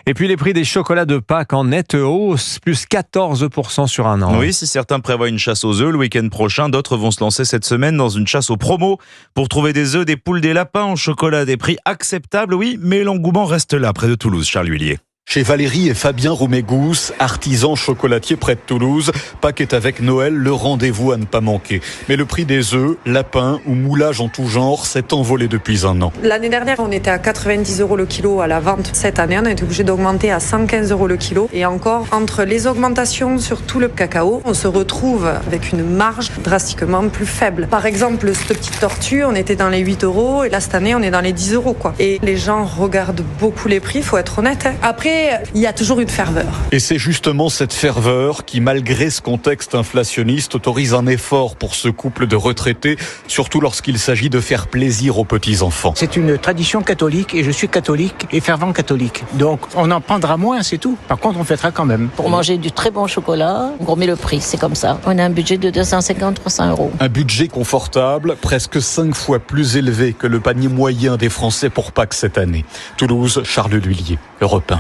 Et puis les prix des chocolats de Pâques en nette hausse, plus 14% sur un an. Oui, si certains prévoient une chasse aux œufs le week-end prochain, d'autres vont se lancer cette semaine dans une chasse aux promos pour trouver des œufs, des poules, des lapins en chocolat à des prix acceptables. Oui, mais l'engouement reste là, près de Toulouse. Charles Huillier. Chez Valérie et Fabien Roumégous, artisans chocolatiers près de Toulouse, Pâques est avec Noël le rendez-vous à ne pas manquer. Mais le prix des œufs, lapins ou moulages en tout genre s'est envolé depuis un an. L'année dernière, on était à 90 € le kilo à la vente. Cette année, on a été obligé d'augmenter à 115 € le kilo. Et encore, entre les augmentations sur tout le cacao, on se retrouve avec une marge drastiquement plus faible. Par exemple, cette petite tortue, on était dans les 8 € et là, cette année, on est dans les 10 €, quoi. Et les gens regardent beaucoup les prix, faut être honnête. Après, il y a toujours une ferveur. Et c'est justement cette ferveur qui, malgré ce contexte inflationniste, autorise un effort pour ce couple de retraités, surtout lorsqu'il s'agit de faire plaisir aux petits-enfants. C'est une tradition catholique et je suis catholique et fervent catholique. Donc on en prendra moins, c'est tout. Par contre, on fêtera quand même. Pour manger du très bon chocolat, on remet le prix, c'est comme ça. On a un budget de 250-300 €. Un budget confortable, presque 5 fois plus élevé que le panier moyen des Français pour Pâques cette année. Toulouse, Charles Huillier, Europe 1.